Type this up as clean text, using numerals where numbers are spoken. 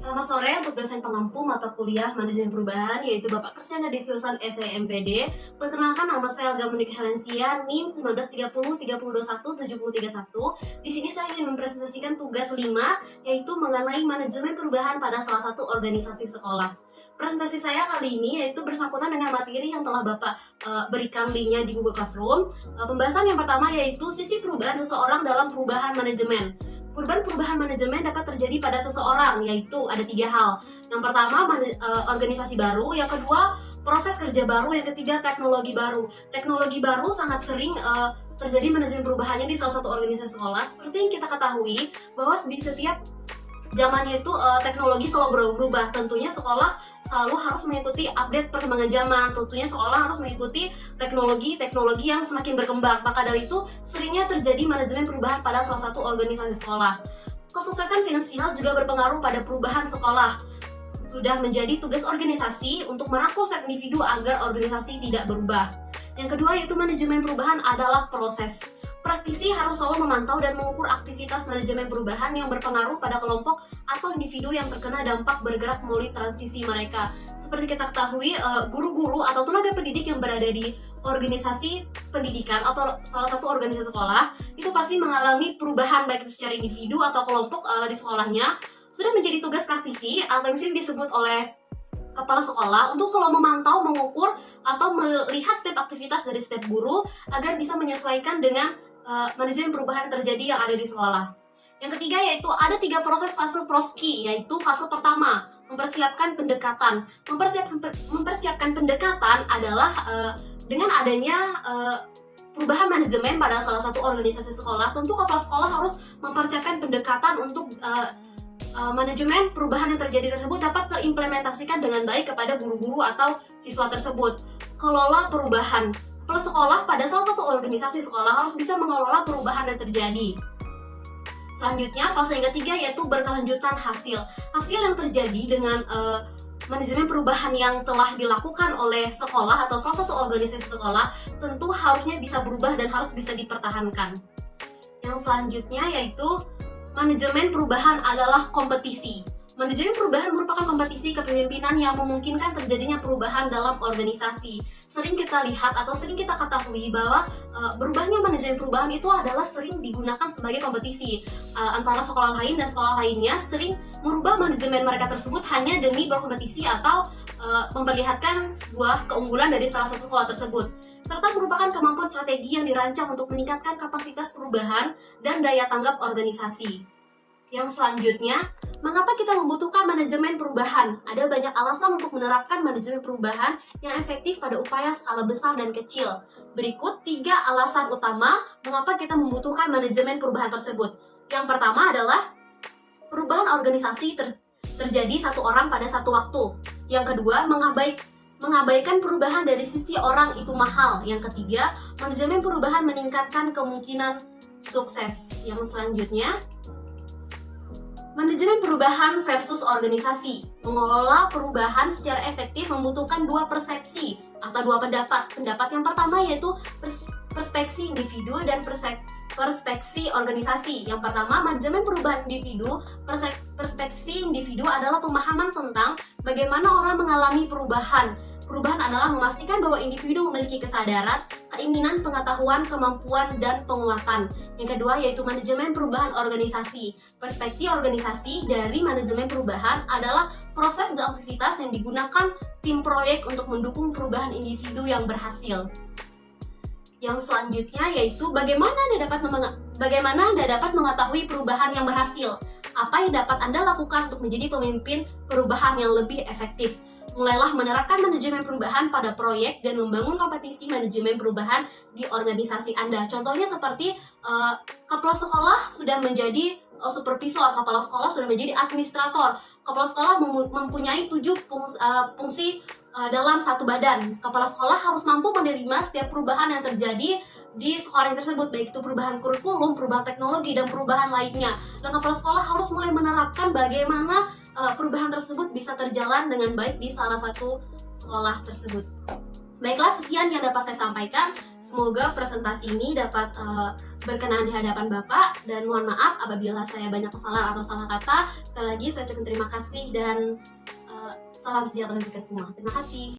Selamat sore untuk dosen pengampu mata kuliah Manajemen Perubahan, yaitu Bapak Kristiana Devilsan SEMPD. Perkenalkan, nama saya Elga Monika Helensia, NIM 1930 3021 7031. Di sini saya ingin mempresentasikan tugas 5, yaitu mengenai manajemen perubahan pada salah satu organisasi sekolah. Presentasi saya kali ini yaitu bersangkutan dengan materi yang telah Bapak berikan linknya di Google Classroom. Pembahasan yang pertama yaitu sisi perubahan seseorang dalam perubahan manajemen. Perubahan manajemen dapat terjadi pada seseorang, yaitu ada 3 hal. Yang pertama, organisasi baru. Yang kedua, proses kerja baru. Yang ketiga, teknologi baru. Teknologi baru sangat sering terjadi manajemen perubahannya di salah satu organisasi sekolah. Seperti yang kita ketahui, bahwa di setiap zamannya itu teknologi selalu berubah. Tentunya sekolah selalu harus mengikuti update perkembangan zaman. Tentunya sekolah harus mengikuti teknologi yang semakin berkembang. Maka dari itu seringnya terjadi manajemen perubahan pada salah satu organisasi sekolah. Kesuksesan finansial juga berpengaruh pada perubahan sekolah. Sudah menjadi tugas organisasi untuk merangkul setiap individu agar organisasi tidak berubah. Yang kedua yaitu manajemen perubahan adalah proses. Praktisi harus selalu memantau dan mengukur aktivitas manajemen perubahan yang berpengaruh pada kelompok atau individu yang terkena dampak bergerak melalui transisi mereka. Seperti kita ketahui, guru-guru atau tenaga pendidik yang berada di organisasi pendidikan atau salah satu organisasi sekolah itu pasti mengalami perubahan baik itu secara individu atau kelompok di sekolahnya. Sudah menjadi tugas praktisi atau yang sering disebut oleh kepala sekolah untuk selalu memantau, mengukur, atau melihat setiap aktivitas dari setiap guru agar bisa menyesuaikan dengan manajemen perubahan terjadi yang ada di sekolah. Yang ketiga yaitu ada 3 proses fase proski, yaitu fase pertama mempersiapkan pendekatan. Mempersiapkan pendekatan adalah dengan adanya perubahan manajemen pada salah satu organisasi sekolah, tentu kepala sekolah harus mempersiapkan pendekatan untuk manajemen perubahan yang terjadi tersebut dapat terimplementasikan dengan baik kepada guru-guru atau siswa tersebut. Kelola perubahan. Kepala sekolah pada salah satu organisasi sekolah harus bisa mengelola perubahan yang terjadi. Selanjutnya, fase yang ketiga yaitu berkelanjutan hasil. Hasil yang terjadi dengan manajemen perubahan yang telah dilakukan oleh sekolah atau salah satu organisasi sekolah tentu harusnya bisa berubah dan harus bisa dipertahankan. Yang selanjutnya yaitu manajemen perubahan adalah kompetisi. Manajemen perubahan merupakan kompetisi kepemimpinan yang memungkinkan terjadinya perubahan dalam organisasi. Sering kita lihat atau sering kita ketahui bahwa berubahnya manajemen perubahan itu adalah sering digunakan sebagai kompetisi. Antara sekolah lain dan sekolah lainnya sering merubah manajemen mereka tersebut hanya demi berkompetisi atau memperlihatkan sebuah keunggulan dari salah satu sekolah tersebut. Serta merupakan kemampuan strategi yang dirancang untuk meningkatkan kapasitas perubahan dan daya tanggap organisasi. Yang selanjutnya, mengapa kita membutuhkan manajemen perubahan? Ada banyak alasan untuk menerapkan manajemen perubahan yang efektif pada upaya skala besar dan kecil. Berikut 3 alasan utama mengapa kita membutuhkan manajemen perubahan tersebut. Yang pertama adalah perubahan organisasi terjadi satu orang pada satu waktu. Yang kedua, mengabaikan perubahan dari sisi orang itu mahal. Yang ketiga, manajemen perubahan meningkatkan kemungkinan sukses. Yang selanjutnya, manajemen perubahan versus organisasi. Mengelola perubahan secara efektif membutuhkan 2 persepsi atau 2 pendapat. Pendapat yang pertama yaitu perspektif individu dan perspektif organisasi. Yang pertama, manajemen perubahan individu. Perspektif individu adalah pemahaman tentang bagaimana orang mengalami perubahan. Perubahan adalah memastikan bahwa individu memiliki kesadaran, keinginan, pengetahuan, kemampuan, dan penguatan. Yang kedua yaitu manajemen perubahan organisasi. Perspektif organisasi dari manajemen perubahan adalah proses dan aktivitas yang digunakan tim proyek untuk mendukung perubahan individu yang berhasil. Yang selanjutnya yaitu bagaimana Anda dapat mengetahui perubahan yang berhasil. Apa yang dapat Anda lakukan untuk menjadi pemimpin perubahan yang lebih efektif? Mulailah menerapkan manajemen perubahan pada proyek dan membangun kompetisi manajemen perubahan di organisasi Anda. Contohnya seperti kepala sekolah sudah menjadi supervisor, kepala sekolah sudah menjadi administrator, kepala sekolah mempunyai 7 fungsi dalam satu badan. Kepala sekolah harus mampu menerima setiap perubahan yang terjadi di sekolah yang tersebut, baik itu perubahan kurikulum, perubahan teknologi, dan perubahan lainnya. Dan kepala sekolah harus mulai menerapkan bagaimana perubahan tersebut bisa terjalan dengan baik di salah satu sekolah tersebut. Baiklah, sekian yang dapat saya sampaikan. Semoga presentasi ini dapat berkenan di hadapan Bapak, dan mohon maaf apabila saya banyak kesalahan atau salah kata. Sekali lagi saya ucapkan terima kasih dan salam sejahtera untuk kita semua. Terima kasih.